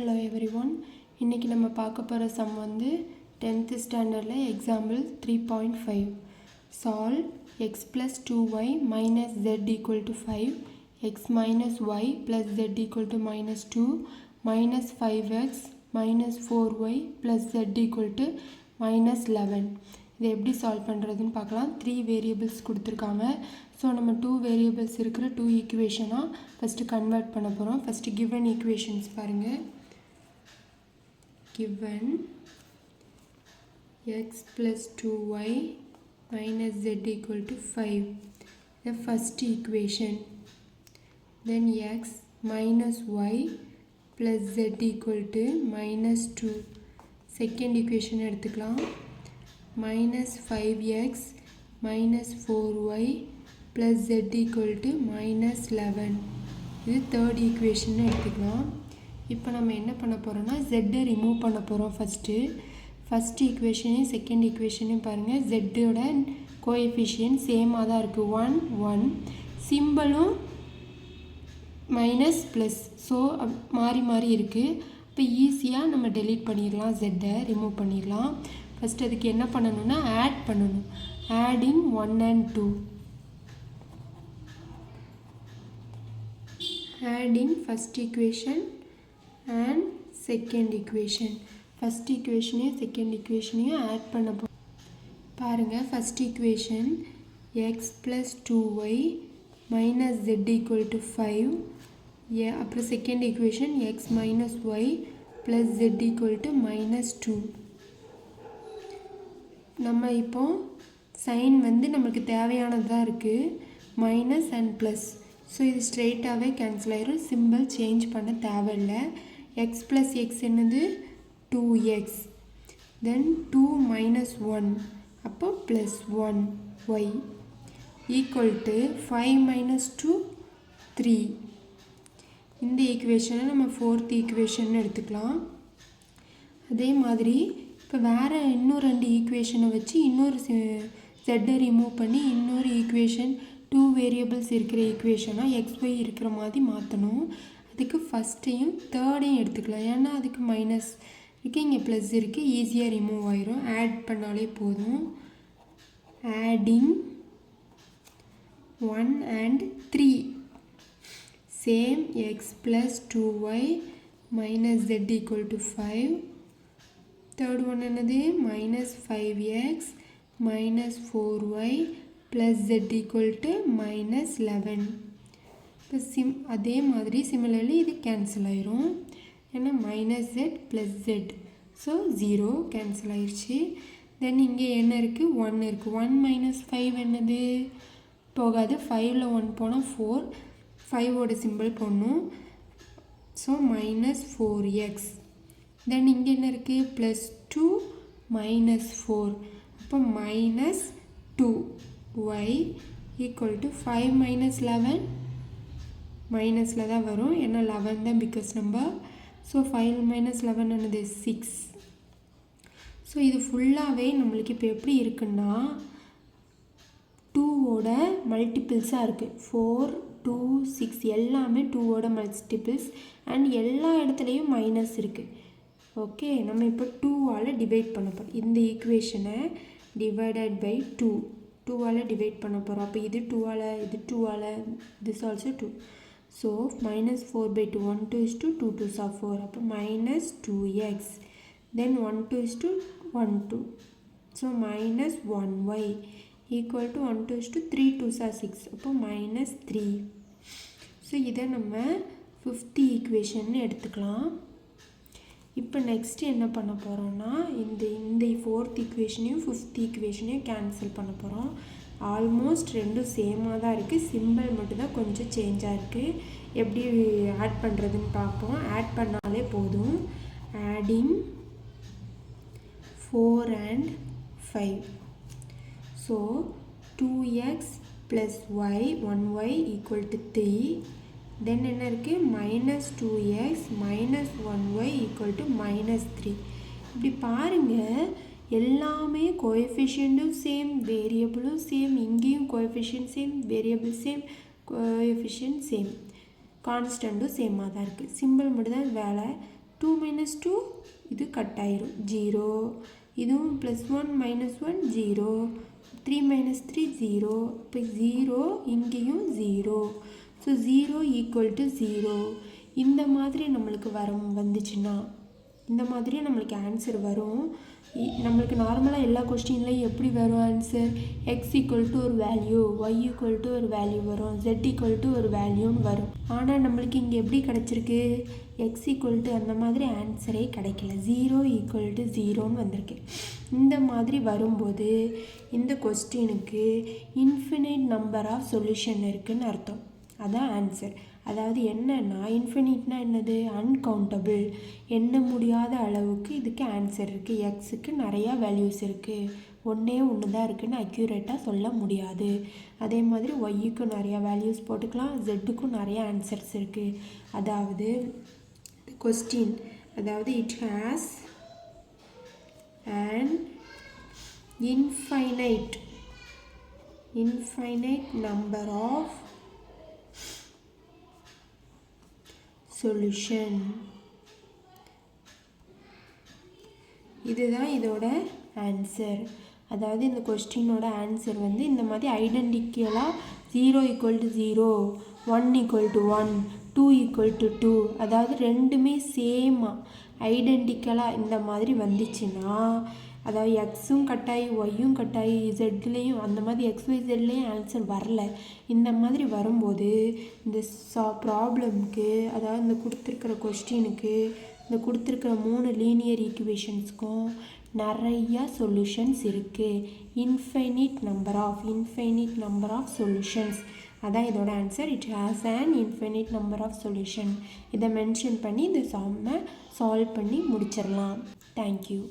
Hello everyone. இன்னைக்கு நம்ம பார்க்க போற சம் வந்து 10th ஸ்டாண்டர்ட்ல example 3.5. Solve x+2y minus z equal to 5, x minus y plus z equal to minus 2, minus 5x minus 4y plus z equal to minus 11. இதை எப்படி solve பண்ணுறதுன்னு பார்க்கலாம். 3 வேரியபிள்ஸ் கொடுத்துருக்காங்க. ஸோ நம்ம 2 வேரியபிள்ஸ் இருக்கிற 2 ஈக்குவேஷனாக ஃபஸ்ட்டு கன்வெர்ட் பண்ண போகிறோம். ஃபஸ்ட்டு கிவன் ஈக்குவேஷன்ஸ் பாருங்கள். given x plus 2y minus z equal to 5, the first equation. Then x minus y plus z equal to minus 2, second equation எடுத்துக்கலாம். minus 5x minus 4y plus z equal to minus 11, இது third equation எடுத்துக்கலாம். இப்போ நம்ம என்ன பண்ண போகிறோம்னா z remove பண்ண போகிறோம். ஃபஸ்ட் ஈக்குவேஷனையும் செகண்ட் ஈக்குவேஷனையும் பாருங்கள். ஜெட்டோட கோஎஃபிஷியன்ட் சேமாக தான் இருக்குது, 1 1, சிம்பிளும் மைனஸ் ப்ளஸ், ஸோ மாறி மாறி இருக்குது. இப்போ ஈஸியாக நம்ம டெலீட் பண்ணிடலாம், ஜெட்டை ரிமூவ் பண்ணிடலாம். ஃபஸ்ட் அதுக்கு என்ன பண்ணணும்னா ஆட் பண்ணணும். Adding 1 and 2, adding first equation and second equation. first equationையும் second equationையும் add பண்ண போகிறோம். பாருங்கள், first equation x plus 2y minus z equal to 5, அப்புறம் second equation x minus y plus z equal to minus 2. நம்ம இப்போ sign வந்து நமக்கு தேவையானது தான் இருக்குது, மைனஸ் அண்ட் ப்ளஸ். ஸோ இது ஸ்ட்ரெயிட்டாகவே கேன்சல் ஆயிரும், சிம்பிள் சேஞ்ச் பண்ண தேவையில்லை. எக்ஸ் ப்ளஸ் எக்ஸ் என்னது 2x, தென் 2 minus 1, அப்போ plus 1y equal to 5 minus 2 3. இந்த ஈக்குவேஷனை நம்ம ஃபோர்த் ஈக்குவேஷன் எடுத்துக்கலாம். அதே மாதிரி இப்போ வேறு இன்னும் 2 ஈக்குவேஷனை வச்சு இன்னொரு ஜெட்டை ரிமூவ் பண்ணி இன்னொரு ஈக்குவேஷன் 2 வேரியபிள்ஸ் இருக்கிற ஈக்குவேஷனாக xy இருக்கிற மாதிரி மாற்றணும். அதுக்கு ஃபஸ்ட்டையும் தேர்டையும் எடுத்துக்கலாம், ஏன்னா அதுக்கு மைனஸ் இருக்குது, இங்கே ப்ளஸ் இருக்குது, ஈஸியாக ரிமூவ் ஆயிரும். ஆட் பண்ணாலே போதும். Adding 1 and 3, same x plus 2y minus z equal to 5. Third one என்னது minus 5x minus 4y plus z equal to minus 11. இப்போ அதே மாதிரி சிமிலர்லி இது கேன்சல் ஆயிரும், ஏன்னா minus z plus z, so 0 cancel ஆயிடுச்சு. தென் இங்கே என்ன இருக்குது, 1 இருக்குது. 1 மைனஸ் 5 என்னது போகாது, 5ல் 1 போனால் 4, 5ஓட சிம்பிள் போடணும். So minus 4x. தென் இங்கே என்ன இருக்குது, ப்ளஸ் 2 மைனஸ் 4, அப்போ minus 2y equal to 5 minus 11, மைனஸில் தான் வரும், ஏன்னா 11 தான் பிக்கஸ்ட் நம்பர். ஸோ 5 மைனஸ் 11 என்னது 6. ஸோ இது ஃபுல்லாகவே நம்மளுக்கு இப்போ எப்படி இருக்குன்னா 2ஓட மல்டிபிள்ஸாக இருக்குது. 4 2 6 எல்லாமே 2ஓட மல்டிபிள்ஸ் அண்ட் எல்லா இடத்துலையும் மைனஸ் இருக்குது. ஓகே, நம்ம இப்போ 2ஆல் டிவைட் பண்ண போகிறோம். இந்த ஈக்குவேஷனை டிவைடட் பை 2ஆல் டிவைட் பண்ண போகிறோம். அப்போ இது 2ஆல், இது 2ஆல், this also 2. So minus 4 by 2, 1 2 is to 2 2s are 4, அப்போ minus 2x. Then 1 2 is to 1 2, so minus 1y equal to 1 2 is to 3 2s are 6, அப்போ மைனஸ் 3. ஸோ இதை நம்ம 5th ஈக்குவேஷன் எடுத்துக்கலாம். இப்போ நெக்ஸ்ட் என்ன பண்ண போகிறோம்னா இந்த 4th ஈக்குவேஷனையும் 5th ஈக்குவேஷனையும் கேன்சல் பண்ண போகிறோம். ஆல்மோஸ்ட் ரெண்டும் சேமாக தான் இருக்குது, சிம்பிள் மட்டும்தான் கொஞ்சம் சேஞ்சாக இருக்குது. எப்படி ஆட் பண்ணுறதுன்னு பார்ப்போம். ஆட் பண்ணாலே போதும். Adding 4 and 5, so 2x plus y 1y equal to 3. Then என்ன இருக்குது, minus 2x minus 1y equal to minus 3. இப்படி பாருங்கள், எல்லாமே கோஎஃபிஷியண்ட்டும் சேம், வேரியபிளும் சேம், இங்கேயும் coefficient same, variable same, coefficient same, கான்ஸ்டண்ட்டும் சேமாக தான் இருக்குது. சிம்பிள் மட்டும் தான் வேலை. 2 minus 2 இது கட் ஆயிரும் 0. இதுவும் +1 minus 1 0. 3 minus 3 0. இப்போ 0 இங்கேயும் 0. So 0 equal to 0. இந்த மாதிரி நம்மளுக்கு வந்துச்சுன்னா இந்த மாதிரி நம்மளுக்கு ஆன்சர் வரும். நம்மளுக்கு நார்மலாக எல்லா கொஸ்டின்லையும் எப்படி வரும் ஆன்சர்? எக்ஸ் ஈக்குவல் டு ஒரு வேல்யூ, ஒய் ஈக்குவல் டு ஒரு வேல்யூ வரும், ஜெட் ஈக்குவல் டு ஒரு வேல்யூன்னு வரும். ஆனால் நம்மளுக்கு இங்கே எப்படி கிடச்சிருக்கு? எக்ஸ் ஈக்குவல் டு அந்த மாதிரி ஆன்சரே கிடைக்கல, 0 ஈக்குவல் டு 0ன்னு வந்திருக்கு. இந்த மாதிரி வரும்போது இந்த கொஸ்டினுக்கு இன்ஃபினைட் நம்பர் ஆஃப் சொல்யூஷன் இருக்குதுன்னு அர்த்தம். அதான் ஆன்சர். அதாவது என்னன்னா இன்ஃபினிட்னா என்னது? அன்கவுண்டபிள், எண்ண முடியாத அளவுக்கு இதுக்கு ஆன்சர் இருக்குது. எக்ஸுக்கு நிறையா வேல்யூஸ் இருக்குது, ஒன்றே ஒன்று தான் இருக்குதுன்னு அக்யூரேட்டாக சொல்ல முடியாது. அதே மாதிரி ஒய்யுக்கும் நிறையா வேல்யூஸ் போட்டுக்கலாம், ஜெட்டுக்கும் நிறையா ஆன்சர்ஸ் இருக்குது. அதாவது கொஸ்டின், அதாவது it has an infinite number of solution. இதுதான் இதோட ஆன்சர். அதாவது இந்த கொஸ்டினோட ஆன்சர் இந்த மாதிரி ஐடென்டிக்கலாக 0 equal to 0, 1 equal to 1, 2 equal to 2, அதாவது ரெண்டுமே சேமாக ஐடென்டிக்கலாக இந்த மாதிரி வந்துச்சுன்னா, அதாவது எக்ஸும் கட்டாயி ஒய்யும் கட்டாயி ஜெட்லேயும் அந்த மாதிரி XYZலேயும் ஆன்சர் வரல. இந்த மாதிரி வரும்போது இந்த ப்ராப்ளம்க்கு, அதாவது இந்த கொடுத்துருக்கிற கொஸ்டினுக்கு, இந்த கொடுத்துருக்கிற 3 லீனியர் ஈக்குவேஷன்ஸ்க்கும் நிறையா சொல்யூஷன்ஸ் இருக்குது. Infinite number of solutions. அதான் இதோட answer. It has an infinite number of solution. இதை மென்ஷன் பண்ணி இந்த சம்மை சால்வ் பண்ணி முடிச்சிடலாம். தேங்க்யூ.